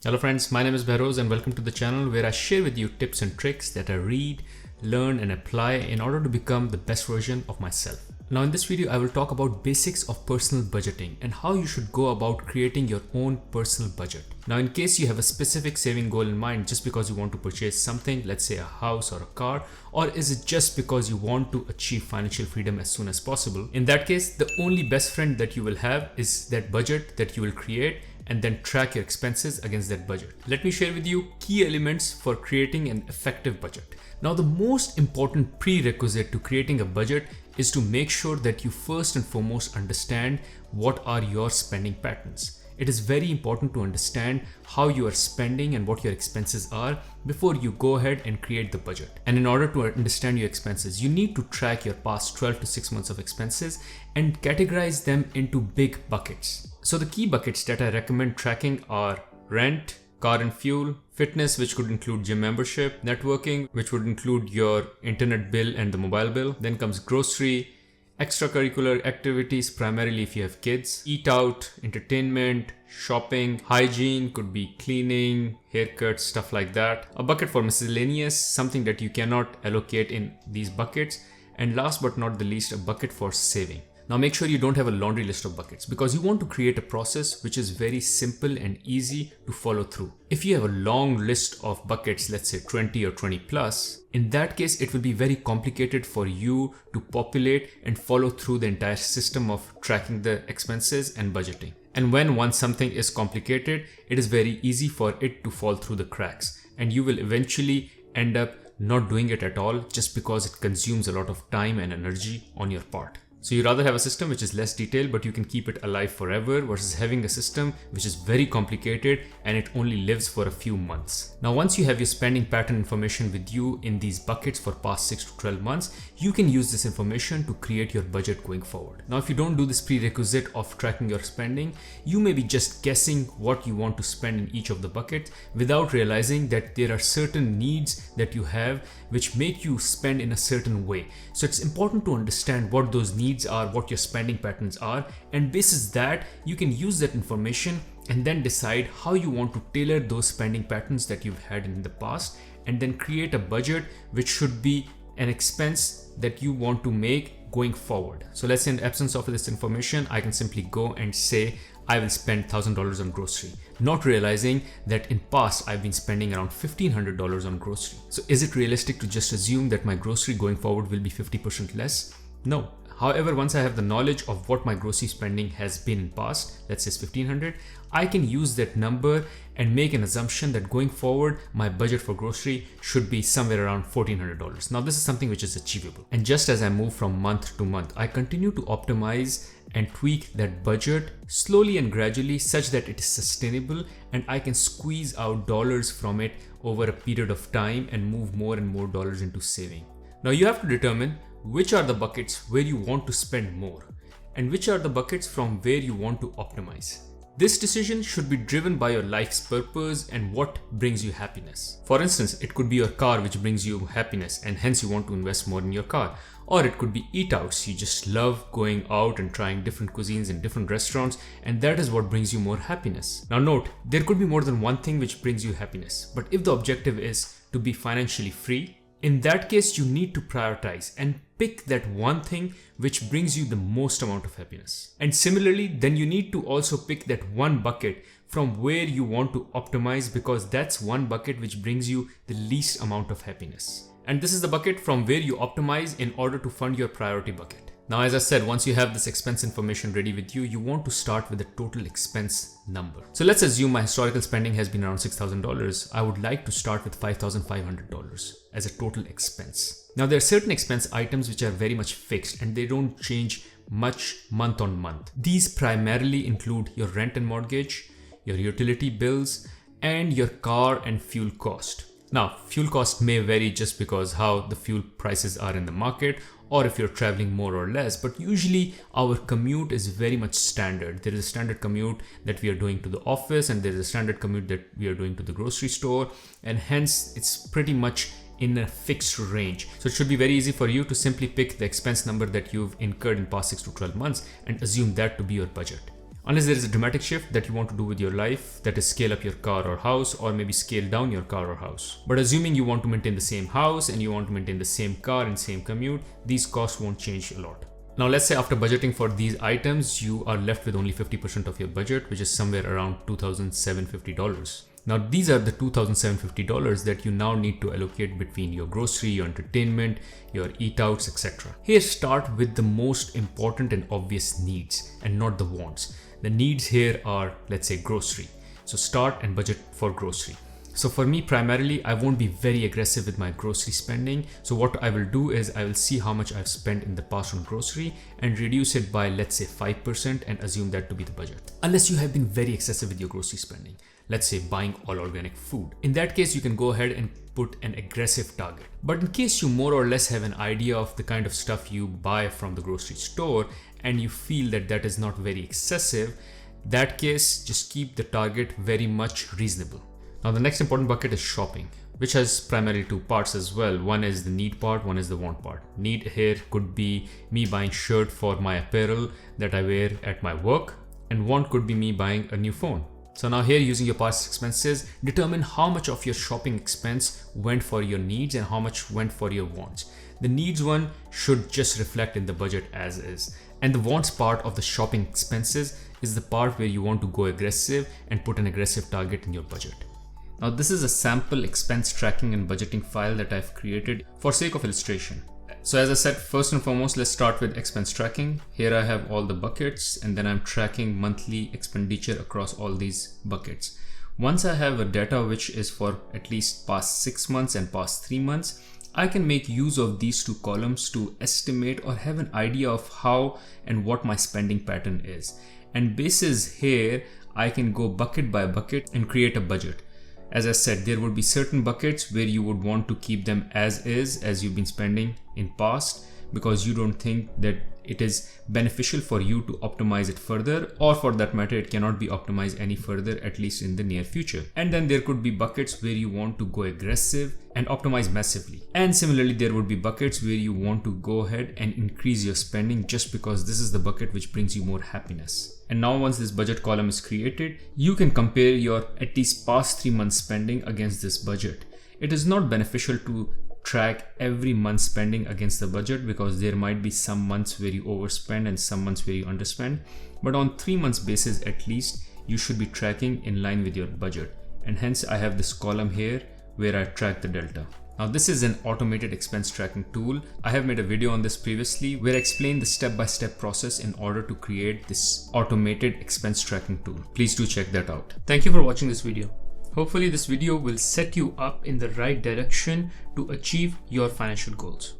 Hello friends, my name is Behroz and welcome to the channel where I share with you tips and tricks that I read, learn and apply in order to become the best version of myself. Now in this video, I will talk about basics of personal budgeting and how you should go about creating your own personal budget. Now in case you have a specific saving goal in mind just because you want to purchase something, let's say a house or a car, or is it just because you want to achieve financial freedom as soon as possible? In that case, the only best friend that you will have is that budget that you will create and then track your expenses against that budget. Let me share with you key elements for creating an effective budget. Now, the most important prerequisite to creating a budget is to make sure that you first and foremost understand what are your spending patterns. It is very important to understand how you are spending and what your expenses are before you go ahead and create the budget. And in order to understand your expenses, you need to track your past 12 to 6 months of expenses and categorize them into big buckets. So the key buckets that I recommend tracking are rent, car and fuel, fitness, which could include gym membership, networking, which would include your internet bill and the mobile bill. Then comes grocery, extracurricular activities, primarily if you have kids, eat out, entertainment, shopping, hygiene, could be cleaning, haircuts, stuff like that. A bucket for miscellaneous, something that you cannot allocate in these buckets. And last but not the least, a bucket for saving. Now make sure you don't have a laundry list of buckets because you want to create a process which is very simple and easy to follow through. If you have a long list of buckets, let's say 20 or 20 plus, in that case, it will be very complicated for you to populate and follow through the entire system of tracking the expenses and budgeting. And when once something is complicated, it is very easy for it to fall through the cracks and you will eventually end up not doing it at all just because it consumes a lot of time and energy on your part. So you rather have a system which is less detailed but you can keep it alive forever versus having a system which is very complicated and it only lives for a few months. Now once you have your spending pattern information with you in these buckets for past 6 to 12 months, you can use this information to create your budget going forward. Now if you don't do this prerequisite of tracking your spending, you may be just guessing what you want to spend in each of the buckets without realizing that there are certain needs that you have which make you spend in a certain way. So it's important to understand what those needs are, what your spending patterns are, and basis that you can use that information and then decide how you want to tailor those spending patterns that you've had in the past and then create a budget which should be an expense that you want to make going forward. So let's say in the absence of this information, I can simply go and say I will spend $1,000 on grocery, not realizing that in past I've been spending around $1,500 on grocery. So is it realistic to just assume that my grocery going forward will be 50% less? No. However, once I have the knowledge of what my grocery spending has been in past, let's say $1,500, I can use that number and make an assumption that going forward, my budget for grocery should be somewhere around $1,400. Now, this is something which is achievable. And just as I move from month to month, I continue to optimize and tweak that budget slowly and gradually such that it is sustainable and I can squeeze out dollars from it over a period of time and move more and more dollars into saving. Now, you have to determine which are the buckets where you want to spend more and which are the buckets from where you want to optimize. This decision should be driven by your life's purpose and what brings you happiness. For instance, it could be your car which brings you happiness and hence you want to invest more in your car. Or it could be eat outs. You just love going out and trying different cuisines in different restaurants and that is what brings you more happiness. Now note, there could be more than one thing which brings you happiness. But if the objective is to be financially free, in that case, you need to prioritize and pick that one thing which brings you the most amount of happiness. And similarly, then you need to also pick that one bucket from where you want to optimize because that's one bucket which brings you the least amount of happiness. And this is the bucket from where you optimize in order to fund your priority bucket. Now, as I said, once you have this expense information ready with you, you want to start with the total expense number. So let's assume my historical spending has been around $6,000. I would like to start with $5,500 as a total expense. Now, there are certain expense items which are very much fixed and they don't change much month on month. These primarily include your rent and mortgage, your utility bills, and your car and fuel cost. Now, fuel cost may vary just because how the fuel prices are in the market or if you're traveling more or less, but usually our commute is very much standard. There is a standard commute that we are doing to the office and there is a standard commute that we are doing to the grocery store, and hence it's pretty much in a fixed range. So it should be very easy for you to simply pick the expense number that you've incurred in past 6 to 12 months and assume that to be your budget. Unless there is a dramatic shift that you want to do with your life, that is scale up your car or house, or maybe scale down your car or house. But assuming you want to maintain the same house and you want to maintain the same car and same commute, these costs won't change a lot. Now let's say after budgeting for these items, you are left with only 50% of your budget, which is somewhere around $2,750. Now these are the $2,750 that you now need to allocate between your grocery, your entertainment, your eat outs, etc. Here start with the most important and obvious needs and not the wants. The needs here are, let's say, grocery. So start and budget for grocery. So for me, primarily, I won't be very aggressive with my grocery spending. So what I will do is I will see how much I've spent in the past on grocery and reduce it by, let's say, 5% and assume that to be the budget. Unless you have been very excessive with your grocery spending. Let's say buying all organic food. In that case, you can go ahead and put an aggressive target. But in case you more or less have an idea of the kind of stuff you buy from the grocery store and you feel that that is not very excessive, that case, just keep the target very much reasonable. Now the next important bucket is shopping, which has primarily two parts as well. One is the need part, one is the want part. Need here could be me buying shirt for my apparel that I wear at my work, and want could be me buying a new phone. So now here, using your past expenses, determine how much of your shopping expense went for your needs and how much went for your wants. The needs one should just reflect in the budget as is. And the wants part of the shopping expenses is the part where you want to go aggressive and put an aggressive target in your budget. Now this is a sample expense tracking and budgeting file that I've created for sake of illustration. So as I said, first and foremost, let's start with expense tracking. Here I have all the buckets and then I'm tracking monthly expenditure across all these buckets. Once I have a data which is for at least past 6 months and past 3 months, I can make use of these two columns to estimate or have an idea of how and what my spending pattern is. And basis here, I can go bucket by bucket and create a budget. As I said, there would be certain buckets where you would want to keep them as is, as you've been spending in past, because you don't think that it is beneficial for you to optimize it further, or for that matter, it cannot be optimized any further, at least in the near future. And then there could be buckets where you want to go aggressive and optimize massively. And similarly, there would be buckets where you want to go ahead and increase your spending just because this is the bucket which brings you more happiness. And now once this budget column is created, you can compare your at least past 3 months spending against this budget. It is not beneficial to track every month's spending against the budget because there might be some months where you overspend and some months where you underspend. But on 3 months basis, at least, you should be tracking in line with your budget. And hence I have this column here where I track the delta. Now this is an automated expense tracking tool. I have made a video on this previously where I explain the step-by-step process in order to create this automated expense tracking tool. Please do check that out. Thank you for watching this video. Hopefully this video will set you up in the right direction to achieve your financial goals.